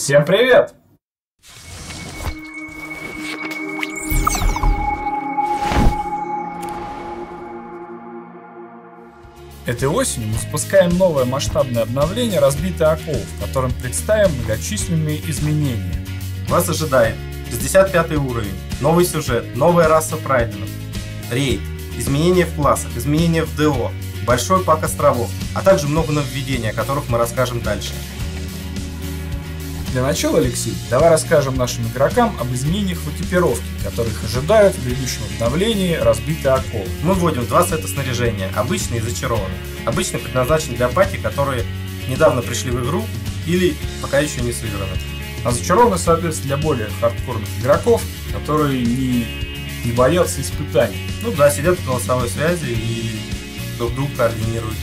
Всем привет! Этой осенью мы запускаем новое масштабное обновление «Разбитый Окол», в котором представим многочисленные изменения. Вас ожидает 65 уровень, новый сюжет, новая раса прайденов, рейд, изменения в классах, изменения в ДО, большой пак островов, а также много нововведений, о которых мы расскажем дальше. Для начала, Алексей, давай расскажем нашим игрокам об изменениях в экипировке, которых ожидают в грядущем обновлении «Разбитый Окол». Мы вводим два сета снаряжения, обычный и зачарованный. Обычный предназначен для пати, которые недавно пришли в игру или пока еще не сыграны. А зачарованный, соответственно, для более хардкорных игроков, которые не боятся испытаний. Ну да, сидят в голосовой связи и друг друга координируют.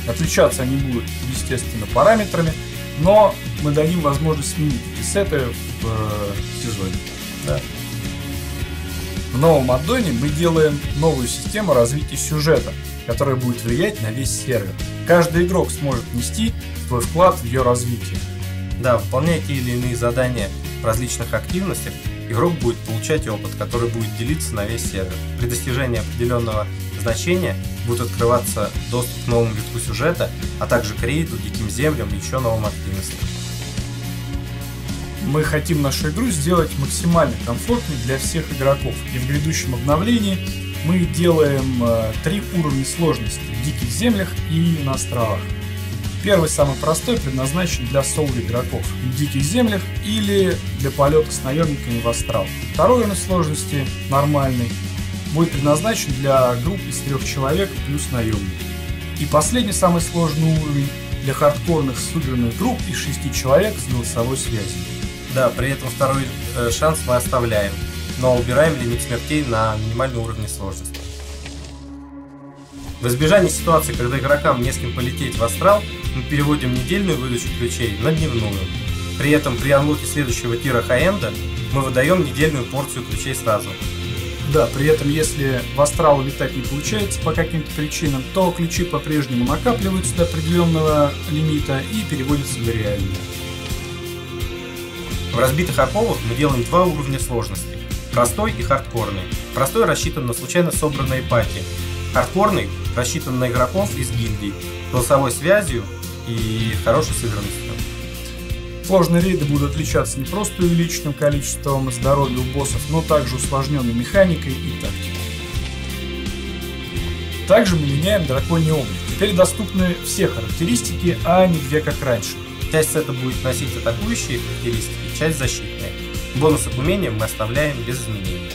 Отличаться они будут, естественно, параметрами, но мы дадим возможность сменить эти сеты в сезоне. Да. В новом аддоне мы делаем новую систему развития сюжета, которая будет влиять на весь сервер. Каждый игрок сможет внести свой вклад в ее развитие. Да, выполняя те или иные задания в различных активностях, игрок будет получать опыт, который будет делиться на весь сервер. При достижении определенного значения будет открываться доступ к новому витку сюжета, а также к рейду, диким землям и еще новым активностям. Мы хотим нашу игру сделать максимально комфортной для всех игроков, и в грядущем обновлении мы делаем 3 уровня сложности в диких землях и на островах. Первый, самый простой, предназначен для соло-игроков в диких землях или для полета с наемниками в астрал. Второй уровень сложности, нормальный, будет предназначен для групп из 3 человек плюс наемники. И последний, самый сложный уровень, для хардкорных сыгранных групп из 6 человек с голосовой связью. Да, при этом второй шанс мы оставляем, но убираем лимит смертей на минимальный уровень сложности. В избежание ситуации, когда игрокам не с кем полететь в астрал, мы переводим недельную выдачу ключей на дневную. При этом при анлоке следующего тира хай-энда мы выдаем недельную порцию ключей сразу. Да, при этом если в астрал улетать не получается по каким-то причинам, то ключи по-прежнему накапливаются до определенного лимита и переводятся в реальные. В разбитых оковах мы делаем 2 уровня сложности. Простой и хардкорный. Простой рассчитан на случайно собранные пати. Хардкорный рассчитан на игроков из гильдий, голосовой связью и хорошей сыгранностью. Сложные рейды будут отличаться не просто увеличенным количеством здоровья у боссов, но также усложненной механикой и тактикой. Также мы меняем драконий облик. Теперь доступны все характеристики, а не 2 как раньше. Часть сета будет носить атакующие характеристики, часть защитные. Бонусы к умениям мы оставляем без изменений.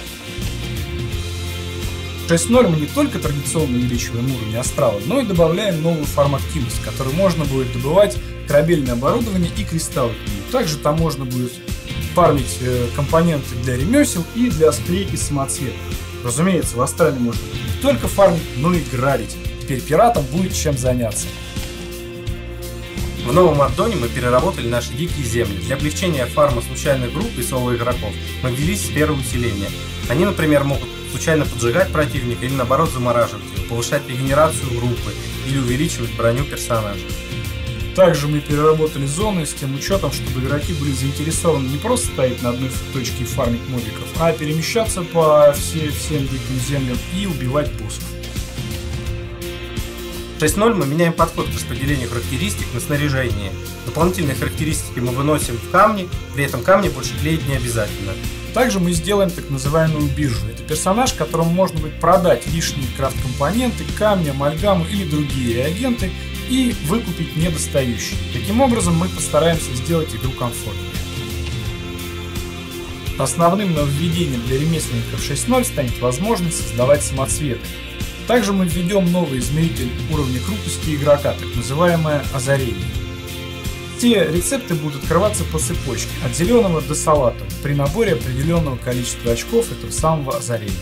В 6.0 мы не только традиционно увеличиваем уровень астрала, но и добавляем новую фарм-активность, в которой можно будет добывать корабельное оборудование и кристаллы к нему. Также там можно будет фармить компоненты для ремесел и для склейки самоцветов. Разумеется, в астрале можно не только фармить, но и грабить. Теперь пиратам будет чем заняться. В новом аддоне мы переработали наши дикие земли. Для облегчения фарма случайных групп и соло-игроков мы ввели сферы усиления. Они, например, могут случайно поджигать противника или наоборот замораживать его, повышать регенерацию группы или увеличивать броню персонажа. Также мы переработали зоны с тем учетом, чтобы игроки были заинтересованы не просто стоять на одной точке и фармить мобиков, а перемещаться по всем диким землям и убивать боссов. В 6.0 мы меняем подход к распределению характеристик на снаряжение. Дополнительные характеристики мы выносим в камни, при этом камни больше клеить не обязательно. Также мы сделаем так называемую биржу. Это персонаж, которому можно будет продать лишние крафт-компоненты, камни, амальгаму или другие реагенты и выкупить недостающие. Таким образом мы постараемся сделать игру комфортнее. Основным нововведением для ремесленников 6.0 станет возможность создавать самоцветы. Также мы введем новый измеритель уровня крутости игрока, так называемое озарение. Все рецепты будут открываться по цепочке, от зеленого до салатового, при наборе определенного количества очков этого самого озарения.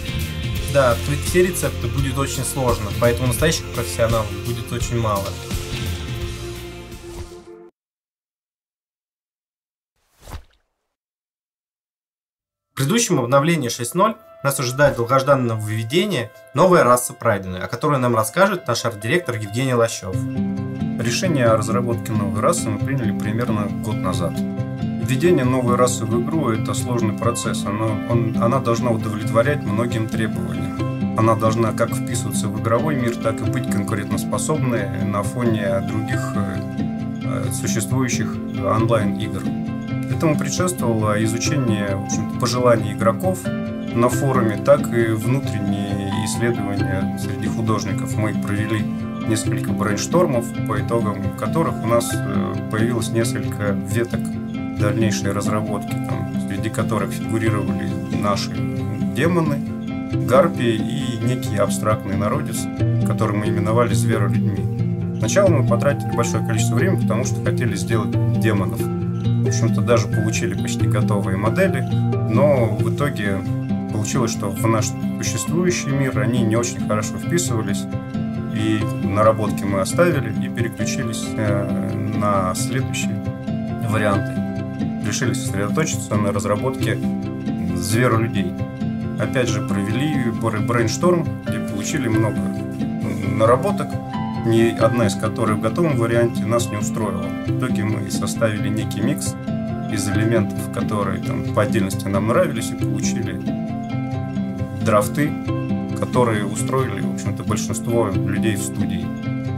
Да, открыть все рецепты будет очень сложно, поэтому настоящих профессионалов будет очень мало. В предыдущем обновлении 6.0 нас ожидает долгожданное нововведение новая раса прайдены, о которой нам расскажет наш арт-директор Евгений Лощев. Решение о разработке новой расы мы приняли примерно год назад. Введение новой расы в игру – это сложный процесс. Она должна удовлетворять многим требованиям. Она должна как вписываться в игровой мир, так и быть конкурентоспособной на фоне других существующих онлайн-игр. Этому предшествовало изучение, в общем-то, пожеланий игроков на форуме, так и внутренние исследования среди художников. Мы провели несколько брейнштормов, по итогам которых у нас появилось несколько веток дальнейшей разработки, среди которых фигурировали наши демоны, гарпии и некий абстрактный народец, который мы именовали зверолюдьми. Сначала мы потратили большое количество времени, потому что хотели сделать демонов. В общем-то, даже получили почти готовые модели, но в итоге получилось, что в наш существующий мир они не очень хорошо вписывались, и наработки мы оставили и переключились на следующие варианты. Решили сосредоточиться на разработке зверолюдей. Опять же, провели брейншторм, где получили много наработок, ни одна из которых в готовом варианте нас не устроила. В итоге мы составили некий микс из элементов, которые по отдельности нам нравились, и получили драфты, которые устроили, в общем-то, большинство людей в студии.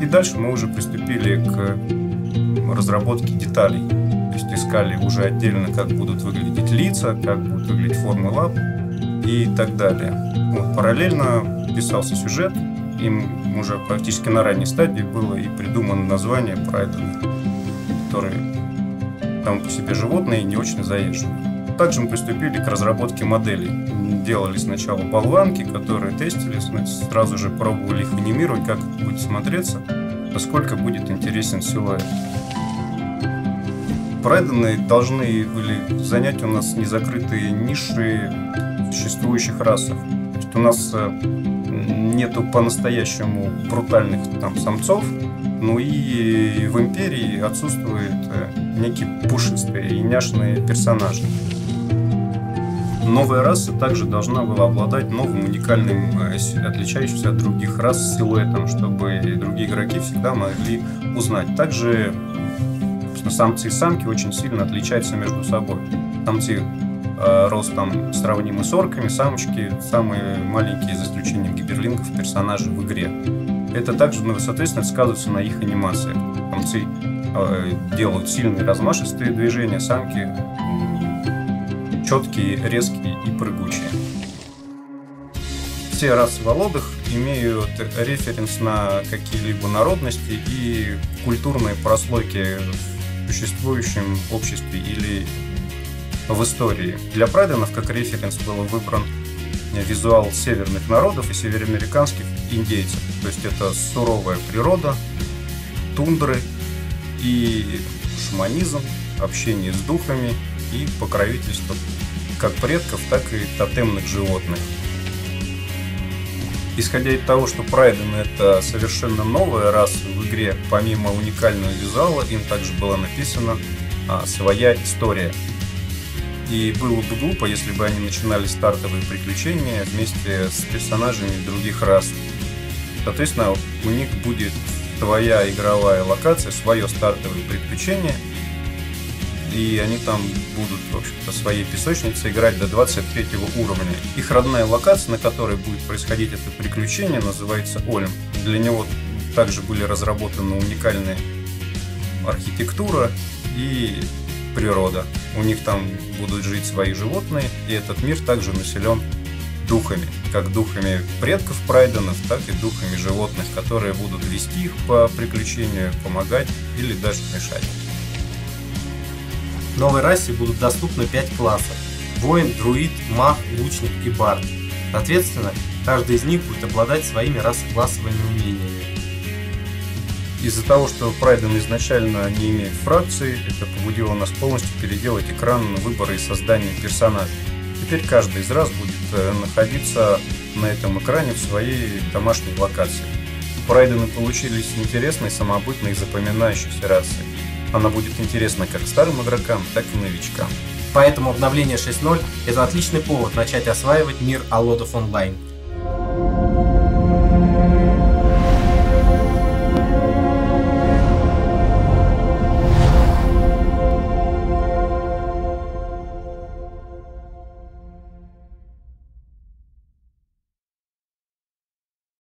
И дальше мы уже приступили к разработке деталей. То есть искали уже отдельно, как будут выглядеть лица, как будут выглядеть формы лап и так далее. Параллельно писался сюжет, им уже практически на ранней стадии было и придумано название Прайдены, которые там по себе животные и не очень заезженные. Также мы приступили к разработке моделей. Делали сначала болванки, которые тестили, сразу же пробовали их анимировать, как это будет смотреться, насколько будет интересен силуэт. Прайдены должны были занять у нас незакрытые ниши в существующих расах. То есть у нас нету по-настоящему брутальных самцов, но и в Империи отсутствуют некие пушистые и няшные персонажи. Новая раса также должна была обладать новым, уникальным, отличающимся от других рас силуэтом, чтобы другие игроки всегда могли узнать. Также самцы и самки очень сильно отличаются между собой. Самцы ростом сравнимы с орками, самочки самые маленькие, за исключением гиберлингов, персонажи в игре. Это также, соответственно, сказывается на их анимациях. Самцы делают сильные размашистые движения, самки четкие, резкие и прыгучие. Все расы володых имеют референс на какие-либо народности и культурные прослойки в существующем обществе или в истории. Для прайденов как референс был выбран визуал северных народов и североамериканских индейцев. То есть это суровая природа, тундры и шаманизм, общение с духами и покровительство как предков, так и тотемных животных. Исходя из того, что прайдены — это совершенно новая раса в игре, помимо уникального визуала, им также была написана своя история. И было бы глупо, если бы они начинали стартовые приключения вместе с персонажами других рас. Соответственно, у них будет своя игровая локация, свое стартовое приключение, и они там будут, в общем-то, своей песочнице играть до 23 уровня. Их родная локация, на которой будет происходить это приключение, называется Ольм. Для него также были разработаны уникальная архитектура и природа. У них там будут жить свои животные, и этот мир также населен духами. Как духами предков прайденов, так и духами животных, которые будут вести их по приключению, помогать или даже мешать. В новой расе будут доступны 5 классов: воин, друид, маг, лучник и бард. Соответственно, каждый из них будет обладать своими расоклассовыми умениями. Из-за того, что прайдены изначально не имеют фракции, это побудило нас полностью переделать экран на выборы и создание персонажей. Теперь каждый из рас будет находиться на этом экране в своей домашней локации. Прайдены получились интересной, самобытной и запоминающейся расой. Она будет интересна как старым игрокам, так и новичкам. Поэтому обновление 6.0 – это отличный повод начать осваивать мир A Lot of Online.